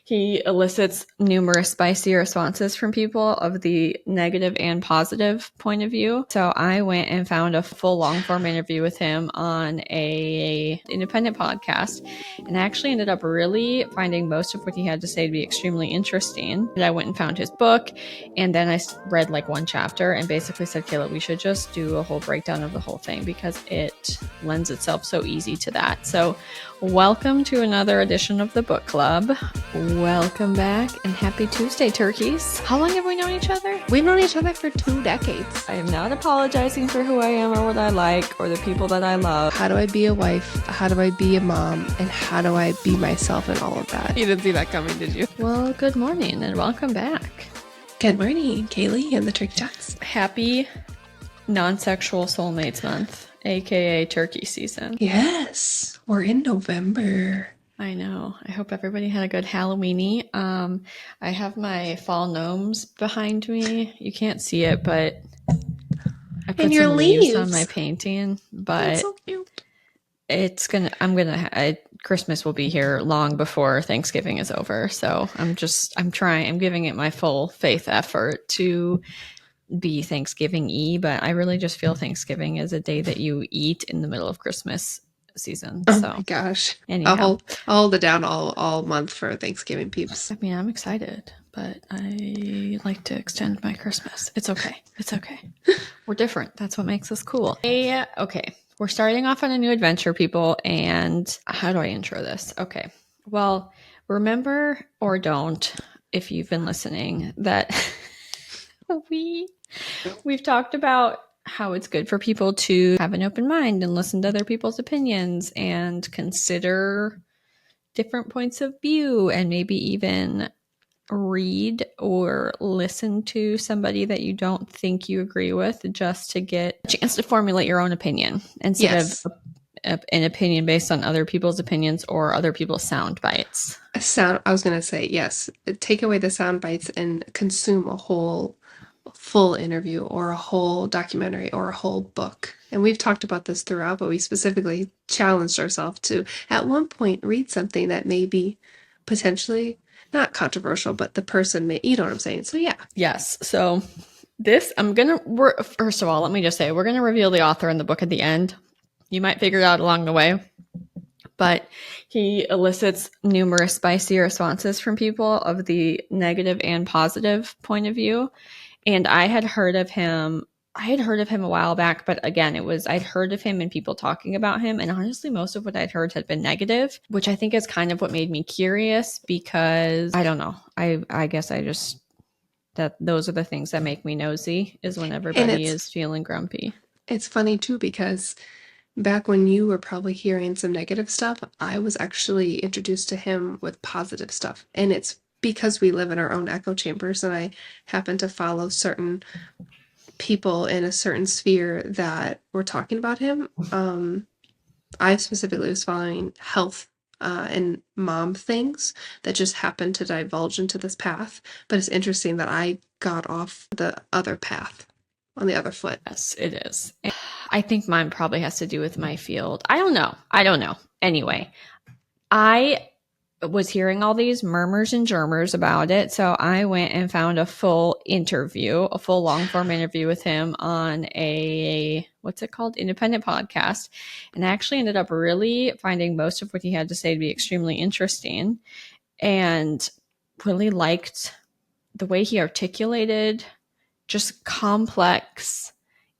He elicits numerous spicy responses from people of the negative and positive point of view. So I went and found a full long form interview with him on a independent podcast, and I actually ended up really finding most of what he had to say to be extremely interesting. I went and found his book, and then I read like one chapter and basically said, Kayla, we should just do a whole breakdown of the whole thing because it lends itself so easy to that. So welcome to another edition of the book club. Welcome back and happy Tuesday, turkeys. How long have we known each other? We've known each other for 2 decades. I am not apologizing for who I am or what I like or the people that I love. How do I be a wife? How do I be a mom? And how do I be myself and all of that? You didn't see that coming, did you? Well, good morning and welcome back. Good morning, Kaylee and the Turkey Jacks. Happy Non-Sexual Soulmates Month, aka turkey season. Yes, we're in November. I know. I hope everybody had a good Halloweeny. I have my fall gnomes behind me. You can't see it, but I put your some leaves leaves on my painting. But That's so cute. Christmas will be here long before Thanksgiving is over. So I'm giving it my full faith effort to be Thanksgiving-y, but I really just feel Thanksgiving is a day that you eat in the middle of Christmas season. Oh so my gosh. anyhow, I'll hold it down all month for Thanksgiving, peeps. I mean, I'm excited, but I like to extend my Christmas. It's okay. We're different. That's what makes us cool. Okay. We're starting off on a new adventure, people. And how do I intro this? Okay. Well, remember or don't, if you've been listening, that we've talked about how it's good for people to have an open mind and listen to other people's opinions and consider different points of view and maybe even read or listen to somebody that you don't think you agree with just to get a chance to formulate your own opinion instead of an opinion based on other people's opinions or other people's sound bites. I was going to say, yes, take away the sound bites and consume a whole full interview or a whole documentary or a whole book. And we've talked about this throughout, but we specifically challenged ourselves to at one point read something that may be potentially not controversial, but the person may, you know what I'm saying? So yeah. Yes. So first of all, let me just say, we're going to reveal the author in the book at the end. You might figure it out along the way, but he elicits numerous spicy responses from people of the negative and positive point of view. And I had heard of him a while back, but again, I'd heard of him and people talking about him. And honestly, most of what I'd heard had been negative, which I think is kind of what made me curious because I don't know. I guess that those are the things that make me nosy is when everybody is feeling grumpy. It's funny too, because back when you were probably hearing some negative stuff, I was actually introduced to him with positive stuff. And it's because we live in our own echo chambers and I happen to follow certain people in a certain sphere that were talking about him. I specifically was following health and mom things that just happened to divulge into this path. But it's interesting that I got off the other path on the other foot. Yes, it is. I think mine probably has to do with my field. I don't know. Anyway, I was hearing all these murmurs and germers about it. So I went and found a full long form interview with him on a, independent podcast. And I actually ended up really finding most of what he had to say to be extremely interesting and really liked the way he articulated just complex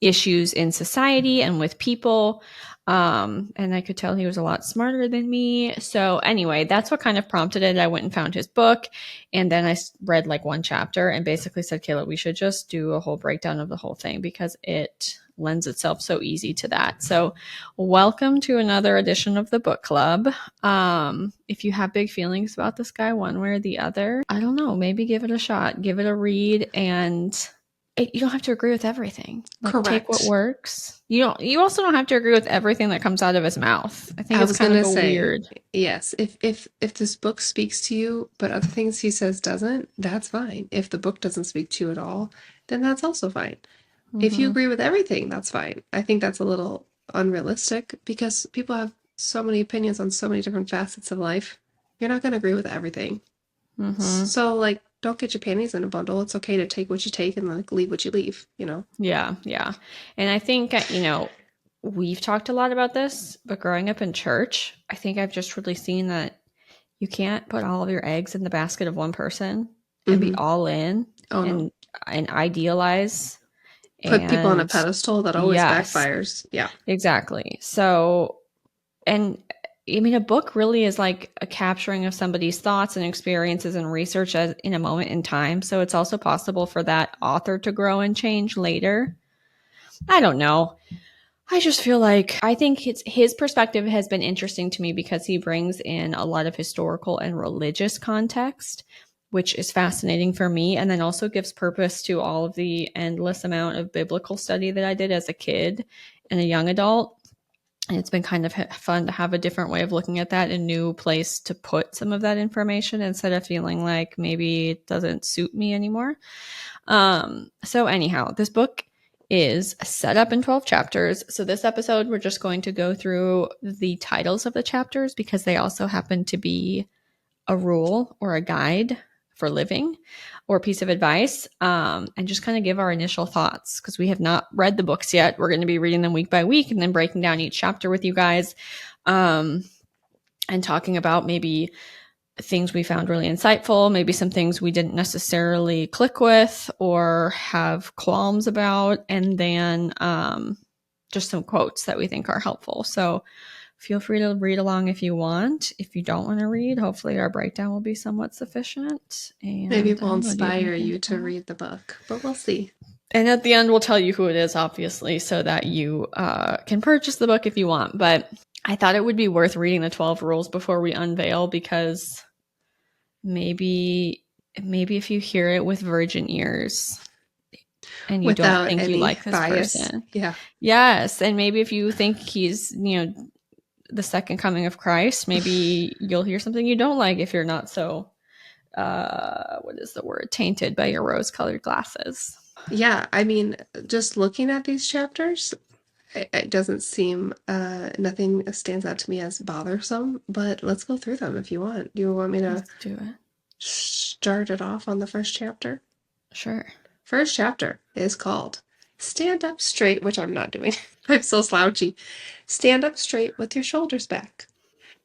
issues in society and with people. And I could tell he was a lot smarter than me. So anyway, that's what kind of prompted it. I went and found his book, and then I read like one chapter and basically said, Kayla, we should just do a whole breakdown of the whole thing because it lends itself so easy to that. So welcome to another edition of the book club. If you have big feelings about this guy one way or the other, I don't know, maybe give it a shot, give it a read, and you don't have to agree with everything. Correct. Take what works. You also don't have to agree with everything that comes out of his mouth. I think it's kind of weird. Yes, if this book speaks to you, but other things he says doesn't, that's fine. If the book doesn't speak to you at all, then that's also fine. Mm-hmm. If you agree with everything, that's fine. I think that's a little unrealistic because people have so many opinions on so many different facets of life. You're not going to agree with everything. Mm-hmm. So, like, don't get your panties in a bundle. It's okay to take what you take and like leave what you leave, you know? Yeah, yeah. And I think, we've talked a lot about this, but growing up in church, I think I've just really seen that you can't put all of your eggs in the basket of one person and be Mm-hmm. all in Oh no. and idealize. Put people on a And pedestal, that always yes, backfires. Yeah. exactly. So, and I mean, a book really is like a capturing of somebody's thoughts and experiences and research as in a moment in time. So it's also possible for that author to grow and change later. I don't know. I just feel like I think his perspective has been interesting to me because he brings in a lot of historical and religious context, which is fascinating for me, and then also gives purpose to all of the endless amount of biblical study that I did as a kid and a young adult. And it's been kind of fun to have a different way of looking at that, a new place to put some of that information instead of feeling like maybe it doesn't suit me anymore. So anyhow, this book is set up in 12 chapters. So this episode, we're just going to go through the titles of the chapters because they also happen to be a rule or a guide for living or a piece of advice, and just kind of give our initial thoughts because we have not read the books yet. We're going to be reading them week by week and then breaking down each chapter with you guys, and talking about maybe things we found really insightful, maybe some things we didn't necessarily click with or have qualms about, and then just some quotes that we think are helpful. So feel free to read along if you want. If you don't want to read, hopefully our breakdown will be somewhat sufficient. Maybe And it I will don't know, do you have inspire anything you to to add? read the book, but we'll see. And at the end, we'll tell you who it is, obviously, so that you can purchase the book if you want. But I thought it would be worth reading the 12 rules before we unveil because maybe if you hear it with virgin ears and you don't Without think you any like this bias. person. Yeah. Yes, and maybe if you think he's, the second coming of Christ, maybe you'll hear something you don't like if you're not so what is the word? Tainted by your rose-colored glasses. Yeah. I mean, just looking at these chapters, it doesn't seem, nothing stands out to me as bothersome, but let's go through them if you want. Do you want me to Let's do it. start it off on the first chapter? Sure. First chapter is called Stand Up Straight, which I'm not doing. I'm so slouchy. Stand up straight with your shoulders back.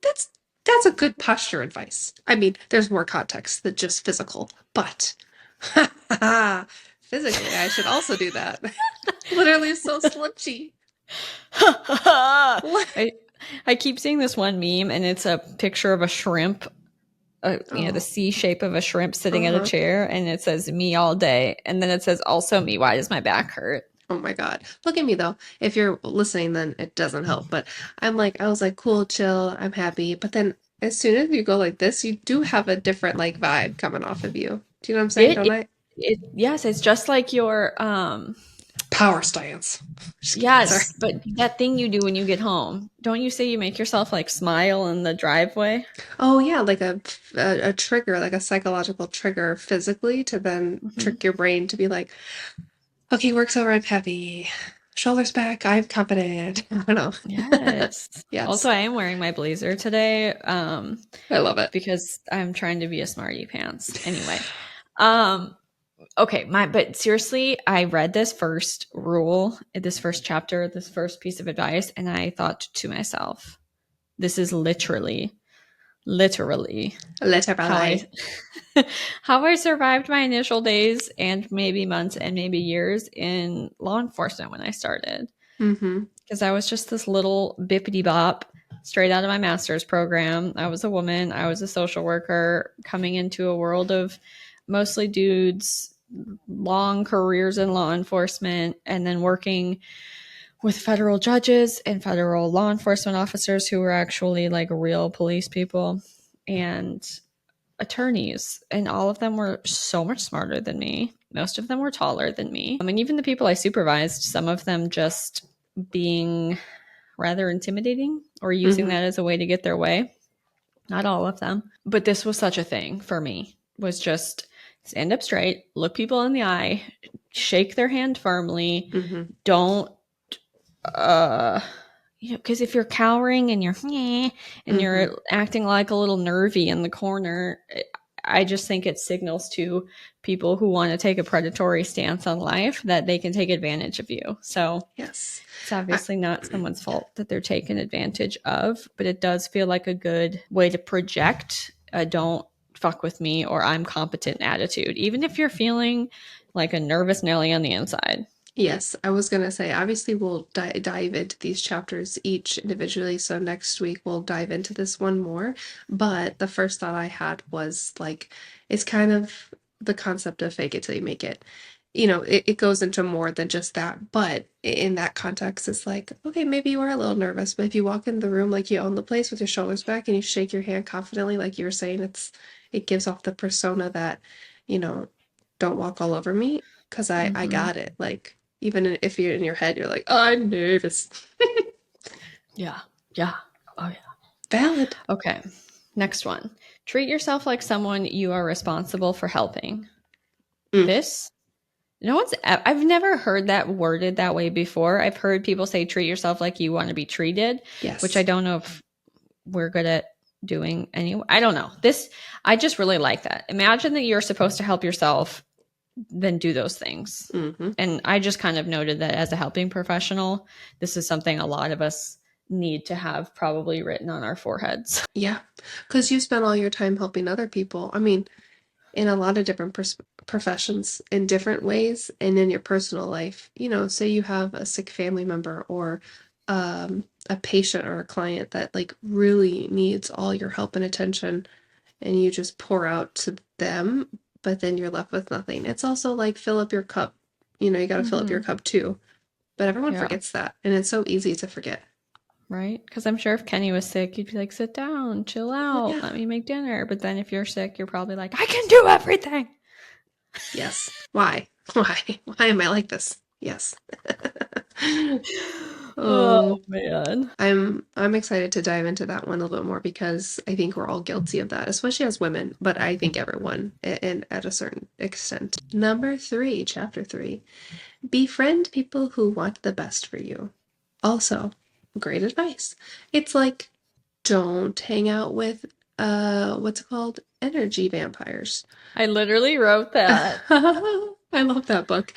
That's that's a good posture advice. I mean, there's more context than just physical, but physically, I should also do that. Literally so slouchy. I I keep seeing this one meme, and it's a picture of a shrimp, the Oh, C shape of a shrimp sitting at a uh-huh. chair, and it says "me all day," and then it says "also me." Why does my back hurt? Oh my God. Look at me though. If you're listening, then it doesn't help. But I was like, cool, chill, I'm happy. But then as soon as you go like this, you do have a different like vibe coming off of you. Do you know what I'm saying, It, don't it, I? yes, it's just like your Power stance. Just kidding, sorry. yes, but that thing you do when you get home. Don't you say you make yourself like smile in the driveway? Oh yeah, like a trigger, like a psychological trigger physically to then Hmm. trick your brain to be like, okay, work's over, I'm happy. Shoulders back, I'm confident. I don't know. Yes. Also, Yes, I am wearing my blazer today, I love it. because I'm trying to be a smarty pants. Anyway, um, okay, but seriously, I read this first rule, this first chapter, this first piece of advice, and I thought to myself, this is literally how I Literally. how I survived my initial days and maybe months and maybe years in law enforcement when I started. Mm-hmm. Because I was just this little bippity bop straight out of my master's program. I was a woman, I was a social worker coming into a world of mostly dudes, long careers in law enforcement, and then working with federal judges and federal law enforcement officers who were actually like real police people and attorneys. And all of them were so much smarter than me. Most of them were taller than me. I mean, even the people I supervised, some of them just being rather intimidating or using Mm-hmm. that as a way to get their way. Not all of them. But this was such a thing for me, was just stand up straight, look people in the eye, shake their hand firmly. Mm-hmm. Don't uh because if you're cowering and you're and Mm-hmm. you're acting like a little nervy in the corner, I just think it signals to people who want to take a predatory stance on life that they can take advantage of you. So Yes. it's obviously not someone's fault that they're taken advantage of, but it does feel like a good way to project a don't fuck with me or I'm competent attitude, even if you're feeling like a nervous Nelly on the inside. Yes, I was going to say, obviously, we'll dive into these chapters each individually. So next week, we'll dive into this one more. But the first thought I had was like, it's kind of the concept of fake it till you make it. You know, it goes into more than just that. But in that context, it's like, okay, maybe you are a little nervous, but if you walk in the room like you own the place with your shoulders back and you shake your hand confidently, like you were saying, it gives off the persona that, you know, don't walk all over me because I got it. Like, even if you're in your head, you're like, oh, I'm nervous. Yeah. Yeah. Oh, yeah. Valid. Okay. Next one. Treat yourself like someone you are responsible for helping. This, I've never heard that worded that way before. I've heard people say treat yourself like you want to be treated, Yes. which I don't know if we're good at doing anyway. I don't know. I just really like that. Imagine that you're supposed to help yourself, then do those things. And I just kind of noted that as a helping professional, this is something a lot of us need to have probably written on our foreheads. Yeah, because you spend all your time helping other people. I mean, in a lot of different professions, in different ways, and in your personal life. You know, say you have a sick family member or a patient or a client that like really needs all your help and attention, and you just pour out to them, but then you're left with nothing. It's also like fill up your cup. You know, you got to fill up your cup too. But everyone forgets that, and it's so easy to forget. Right? Because I'm sure if Kenny was sick, you'd be like, sit down, chill out, let me make dinner. But then if you're sick, you're probably like, I can do everything. Yes. Why? Why? Why am I like this? Yes. Oh man. I'm excited to dive into that one a little bit more because I think we're all guilty of that, especially as women, but I think everyone and at a certain extent. Number 3, chapter 3. Befriend people who want the best for you. Also, great advice. It's like don't hang out with what's it called? Energy vampires. I literally wrote that. I love that book.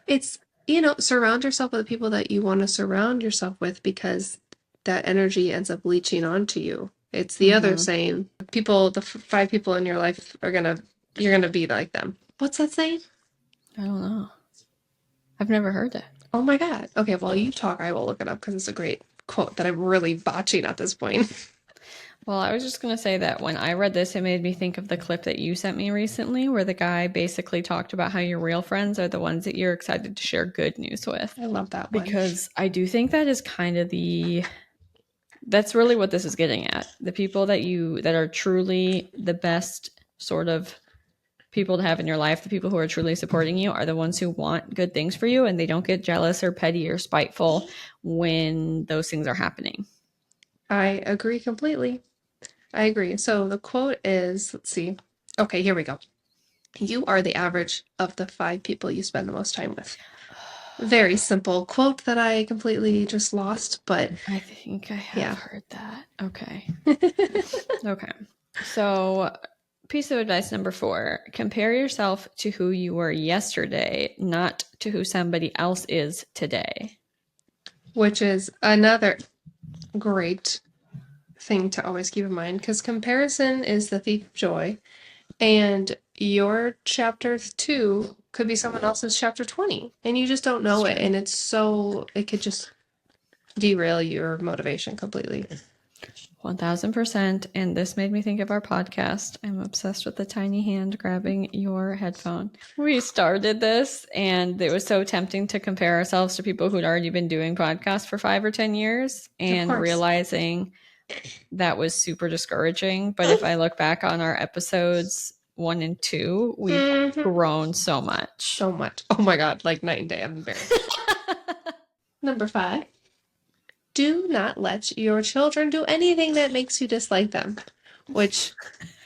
It's, you know, surround yourself with the people that you want to surround yourself with because that energy ends up leeching onto you. It's the other saying, the 5 people in your life you're gonna be like them. What's that saying? I don't know. I've never heard that. Oh my God. Okay, while you talk, I will look it up because it's a great quote that I'm really botching at this point. Well, I was just going to say that when I read this, it made me think of the clip that you sent me recently where the guy basically talked about how your real friends are the ones that you're excited to share good news with. I love that one. Because I do think that is kind of that's really what this is getting at. The people that are truly the best sort of people to have in your life, the people who are truly supporting you are the ones who want good things for you and they don't get jealous or petty or spiteful when those things are happening. I agree completely. I agree. So the quote is, let's see. Okay, here we go. You are the average of the 5 people you spend the most time with. Very simple quote that I completely just lost, but I think I have heard that. Okay. Okay. So, piece of advice number 4, compare yourself to who you were yesterday, not to who somebody else is today. Which is another great thing to always keep in mind because comparison is the thief of joy, and your chapter 2 could be someone else's chapter 20, and you just don't know it, and it could just derail your motivation completely. 1000%. And this made me think of our podcast. I'm obsessed with the tiny hand grabbing your headphone. We started this and it was so tempting to compare ourselves to people who'd already been doing podcasts for 5 or 10 years and realizing that was super discouraging. But if I look back on our episodes 1 and 2, we've grown so much. So much. Oh my God, like night and day. I'm embarrassed. Number 5. Do not let your children do anything that makes you dislike them, which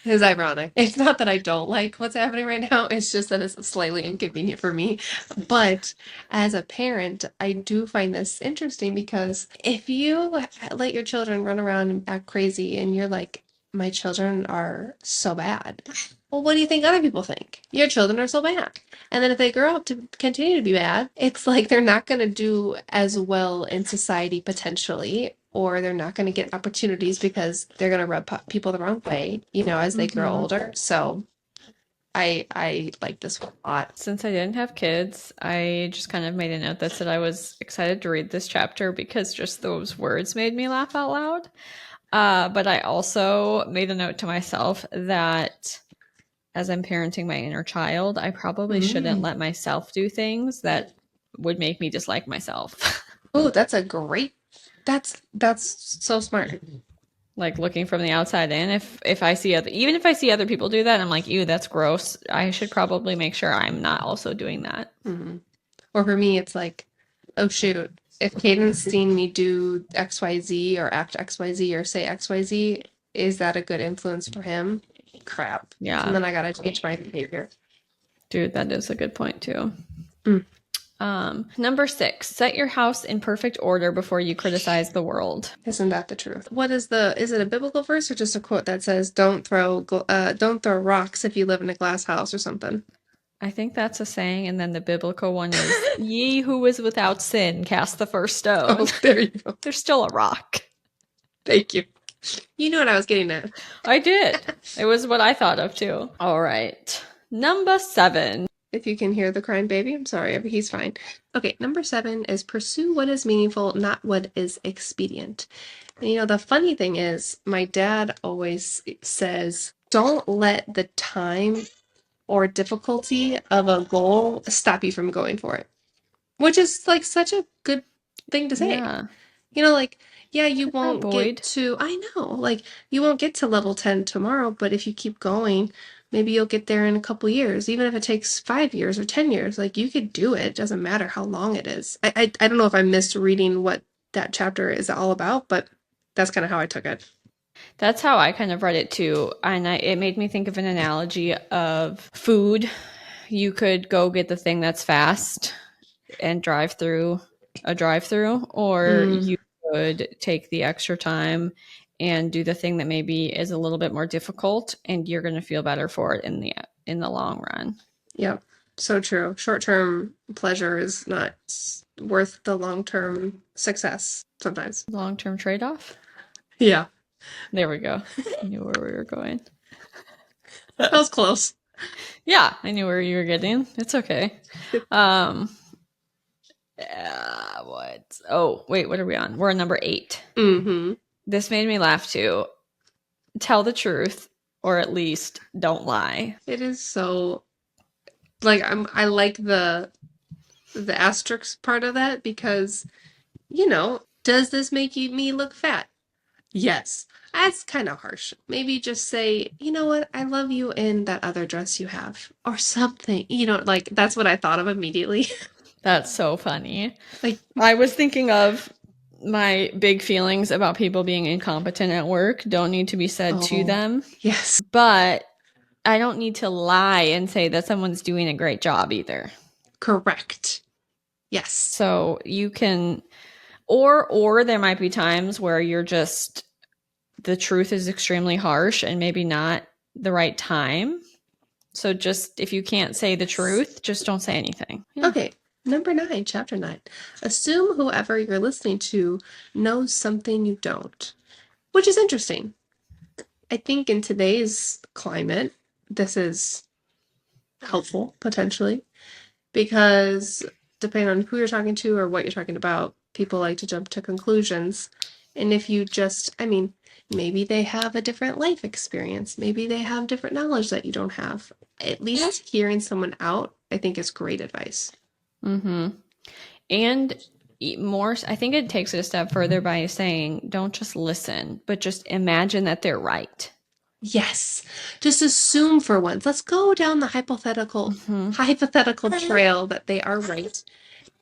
is ironic. It's not that I don't like what's happening right now. It's just that it's slightly inconvenient for me. But as a parent, I do find this interesting because if you let your children run around and act crazy and you're like my children are so bad. Well, what do you think other people think? Your children are so bad. And then if they grow up to continue to be bad, it's like they're not going to do as well in society potentially, or they're not going to get opportunities because they're going to rub people the wrong way, as they grow older. So I like this one a lot. Since I didn't have kids, I just kind of made a note that said I was excited to read this chapter because just those words made me laugh out loud. But I also made a note to myself that as I'm parenting my inner child, I probably shouldn't let myself do things that would make me dislike myself. Oh, that's so smart. Like looking from the outside in, if I see even if I see other people do that, I'm like, ew, that's gross. I should probably make sure I'm not also doing that. Mm-hmm. Or for me, it's like, oh shoot, if Caden's seen me do XYZ or act XYZ or say XYZ, is that a good influence for him? Crap. Yeah. And then I gotta change my behavior. Dude, that is a good point too. Mm. Number 6, set your house in perfect order before you criticize the world. Isn't that the truth? Is it a biblical verse or just a quote that says, don't throw rocks if you live in a glass house or something? I think that's a saying, and then the biblical one is, ye who is without sin, cast the first stone. Oh, there you go. There's still a rock. Thank you. You know what I was getting at. I did. It was what I thought of too. All right. Number 7. If you can hear the crying baby, I'm sorry, he's fine. Okay, number 7 is pursue what is meaningful, not what is expedient. And the funny thing is, my dad always says, don't let the time or difficulty of a goal stop you from going for it. Which is like such a good thing to say. Yeah. You won't get to, I know, like you won't get to level 10 tomorrow, but if you keep going, maybe you'll get there in a couple years, even if it takes 5 years or 10 years, like you could do it. It doesn't matter how long it is. I don't know if I'm misreading what that chapter is all about, but that's kind of how I took it. That's how I kind of read it too. And it made me think of an analogy of food. You could go get the thing that's fast and drive through a drive-through, or you could take the extra time and do the thing that maybe is a little bit more difficult, and you're going to feel better for it in the long run. Yep. So true. Short-term pleasure is not worth the long-term success sometimes. Long-term trade-off? Yeah. There we go. I knew where we were going. That was close. Yeah, I knew where you were getting. It's okay. What? Oh, wait, what are we on? We're on number 8. Mm-hmm. This made me laugh too. Tell the truth, or at least don't lie. It is so, like, I like the asterisk part of that because, does this make me look fat? Yes. That's kind of harsh. Maybe just say, you know what, I love you in that other dress you have, or something. Like that's what I thought of immediately. That's so funny. Like, I was thinking of my big feelings about people being incompetent at work don't need to be said to them. Yes. But I don't need to lie and say that someone's doing a great job either. Correct. Yes. So you can, or there might be times where you're just, the truth is extremely harsh and maybe not the right time. So just, if you can't say the truth, just don't say anything. Yeah. Okay. Number 9, chapter 9. Assume whoever you're listening to knows something you don't, which is interesting. I think in today's climate, this is helpful, potentially, because depending on who you're talking to or what you're talking about, people like to jump to conclusions. And if you maybe they have a different life experience. Maybe they have different knowledge that you don't have. At least hearing someone out, I think, is great advice. Mm-hmm. And more, I think it takes it a step further by saying, don't just listen, but just imagine that they're right. Yes. Just assume for once. Let's go down the hypothetical trail that they are right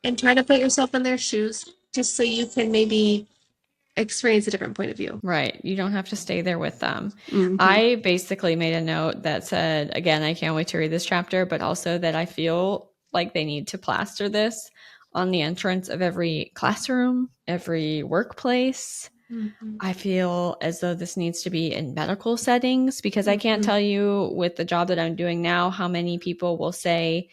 and try to put yourself in their shoes just so you can maybe experience a different point of view. Right. You don't have to stay there with them. Mm-hmm. I basically made a note that said, again, I can't wait to read this chapter, but also that I feel like they need to plaster this on the entrance of every classroom, every workplace, Mhm. I feel as though this needs to be in medical settings, because I can't Mhm. tell you with the job that I'm doing now how many people will say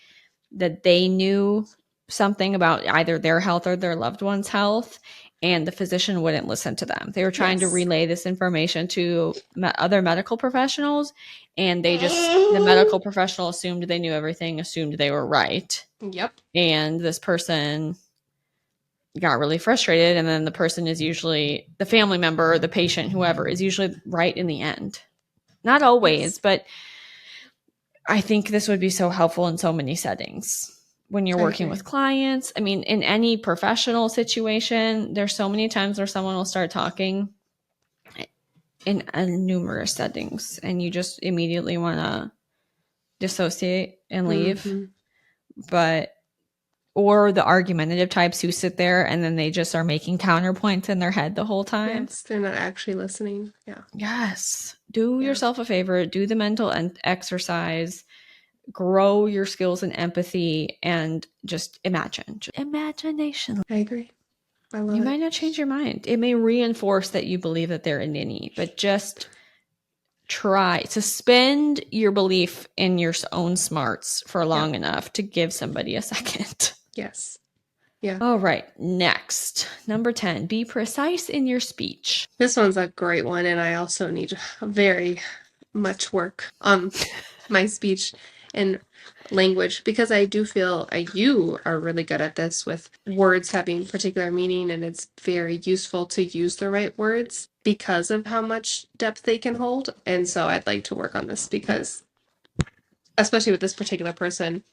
that they knew something about either their health or their loved one's health, and the physician wouldn't listen to them. They were trying to Yes. relay this information to other medical professionals, and the medical professional assumed they knew everything, assumed they were right. Yep. And this person got really frustrated, and then the person is usually the family member or the patient, whoever, is usually right in the end. Not always, Yes. but I think this would be so helpful in so many settings. When you're I working agree. with clients, I mean, in any professional situation, there's so many times where someone will start talking in numerous settings, and you just immediately want to dissociate and leave. Mm-hmm. But or the argumentative types who sit there and then they just are making counterpoints in their head the whole time. Yes, they're not actually listening. Yeah. Yes. Do Yeah. yourself a favor, do the mental exercise, grow your skills in empathy, and just imagine. Just imagination. I agree. I love You it. might not change your mind. It may reinforce that you believe that they're a ninny, but just try. Suspend your belief in your own smarts for long enough to give somebody a second. Yes. Yeah. All right, next. Number 10, be precise in your speech. This one's a great one, and I also need very much work on my speech and language, because I do feel you are really good at this with words having particular meaning, and it's very useful to use the right words because of how much depth they can hold. And so I'd like to work on this because, especially with this particular person,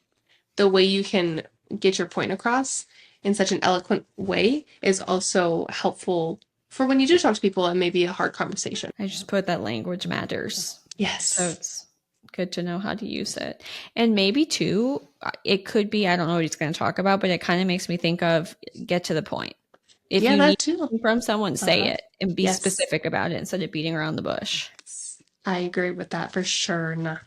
the way you can get your point across in such an eloquent way is also helpful for when you do talk to people and maybe a hard conversation. I just put that language matters. Yes. So it's good to know how to use it. And maybe too, it could be, I don't know what he's going to talk about, but it kind of makes me think of get to the point. If Yeah, you that need too. something from someone, say it and be Yes. specific about it instead of beating around the bush. I agree with that for sure.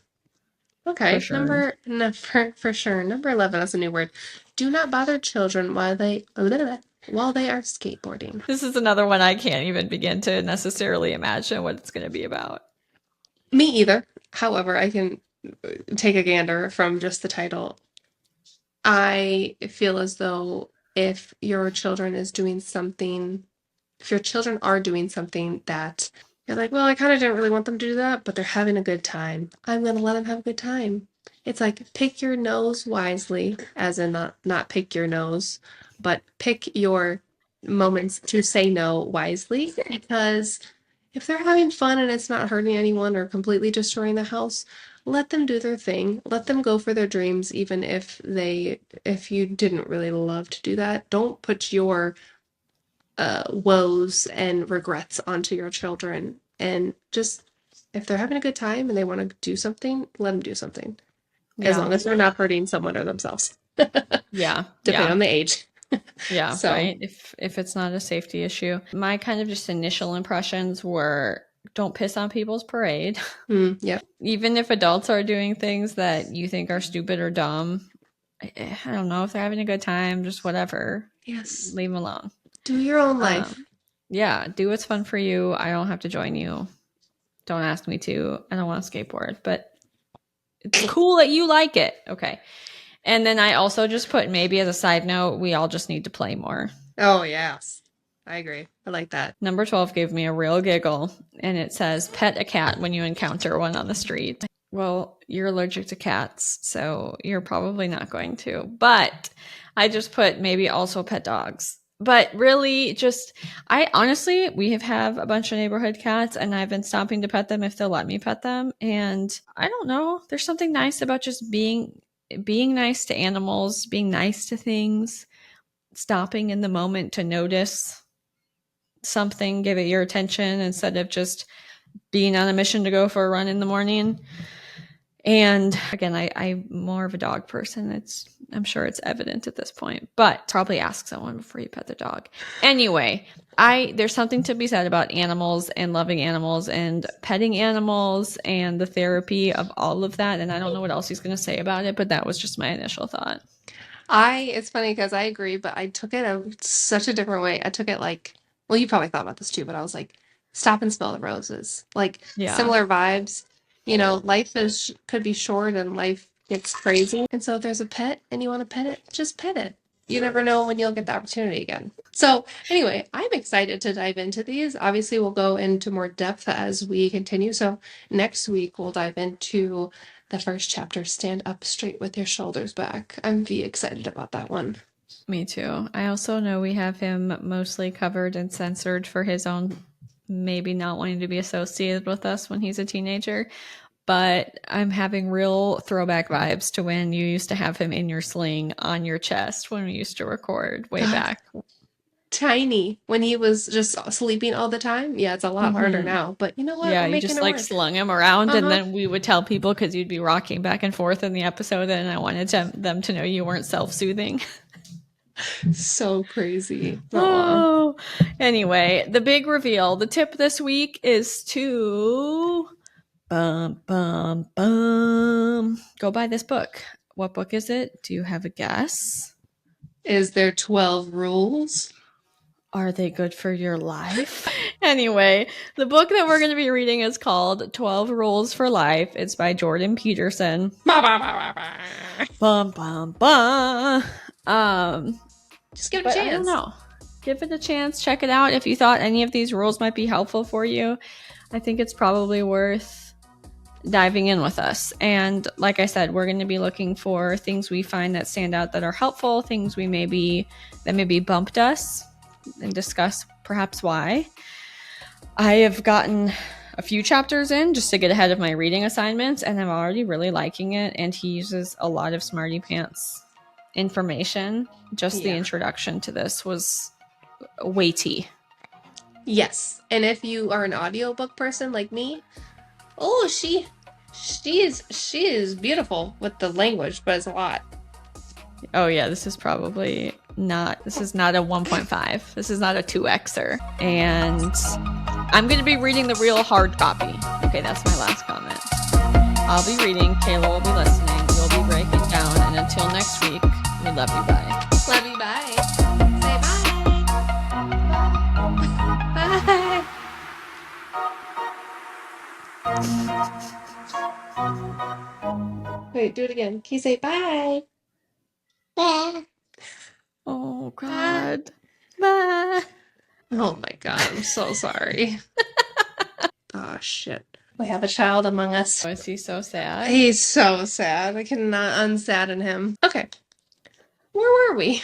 Okay, For sure. for sure. Number 11, that's a new word. Do not bother children while they are skateboarding. This is another one I can't even begin to necessarily imagine what it's going to be about. Me either. However, I can take a gander from just the title. I feel as though if your children is doing something, if your children are doing something that you're like, well, I kind of didn't really want them to do that, but they're having a good time, I'm going to let them have a good time. It's like pick your nose wisely, as in not pick your nose, but pick your moments to say no wisely, because if they're having fun and it's not hurting anyone or completely destroying the house, let them do their thing. Let them go for their dreams, even if you didn't really love to do that. Don't put your woes and regrets onto your children. And just, if they're having a good time and they want to do something, let them do something. As long as they're not hurting someone or themselves. Yeah. Depending on the age. Yeah, So, right. If it's not a safety issue. My kind of just initial impressions were don't piss on people's parade. yep. Even if adults are doing things that you think are stupid or dumb, I don't know, if they're having a good time, just whatever. Yes. Leave them alone. Do your own life. Yeah, do what's fun for you. I don't have to join you. Don't ask me to. I don't want to skateboard, but it's cool that you like it. Okay. And then I also just put, maybe as a side note, we all just need to play more. Oh, yes. I agree. I like that. Number 12 gave me a real giggle, and it says, pet a cat when you encounter one on the street. Well, you're allergic to cats, so you're probably not going to. But I just put maybe also pet dogs. But really, just, I honestly, we have a bunch of neighborhood cats, and I've been stopping to pet them if they'll let me pet them. And I don't know, there's something nice about just being nice to animals, being nice to things, stopping in the moment to notice something, give it your attention instead of just being on a mission to go for a run in the morning. And again, I'm more of a dog person. I'm sure it's evident at this point, but probably ask someone before you pet the dog. Anyway, there's something to be said about animals and loving animals and petting animals and the therapy of all of that. And I don't know what else he's going to say about it, but that was just my initial thought. It's funny because I agree, but I took it such a different way. I took it like well, you probably thought about this too, but I was like, stop and smell the roses. Like Yeah, similar vibes. You know, life is could be short and life gets crazy. And so if there's a pet and you want to pet it, just pet it. You never know when you'll get the opportunity again. So anyway, I'm excited to dive into these. Obviously, we'll go into more depth as we continue. So next week we'll dive into the first chapter, Stand Up Straight with Your Shoulders Back. I'm excited about that one. me too. I also know we have him mostly covered and censored for his own maybe not wanting to be associated with us when he's a teenager. But I'm having real throwback vibes to when you used to have him in your sling on your chest when we used to record way God, back. tiny when he was just sleeping all the time. Yeah, it's a lot harder Mm-hmm. now, but you know what? Yeah, We're you making just it like work. slung him around, and Uh-huh. then we would tell people because you'd be rocking back and forth in the episode, and I wanted them to know you weren't self soothing. So crazy. Aw. Oh, anyway, the big reveal. The tip this week is to go buy this book. What book is it? Do you have a guess? Is there 12 rules? Are they good for your life? Anyway, the book that we're going to be reading is called 12 Rules for Life. It's by Jordan Peterson. Bah, bah, bah, bah, bah. Bum, bum, bum. Um, Just give it a but I don't chance. know. Give it a chance. Check it out. If you thought any of these rules might be helpful for you, I think it's probably worth diving in with us. And like I said, we're going to be looking for things we find that stand out that are helpful, things that maybe bumped us, and discuss perhaps why. I have gotten a few chapters in just to get ahead of my reading assignments, and I'm already really liking it. And he uses a lot of smarty pants information. Just the Yeah. introduction to this was weighty. Yes. And if you are an audiobook person like me, oh, she is beautiful with the language, but it's a lot. Oh yeah, this is not a 1.5. This is not a 2xer. And I'm going to be reading the real hard copy. Okay, that's my last comment. I'll be reading, Kayla will be listening, we'll be breaking down, and until next week, we love you, bye. Love you, bye. Say bye. Bye. Wait, do it again. Can you say bye? Bye. Oh Bye. God. Bye. Oh my God, I'm so sorry. Oh shit. We have a child among us. Was he so sad? He's so sad. I cannot unsadden him. Okay. Where were we?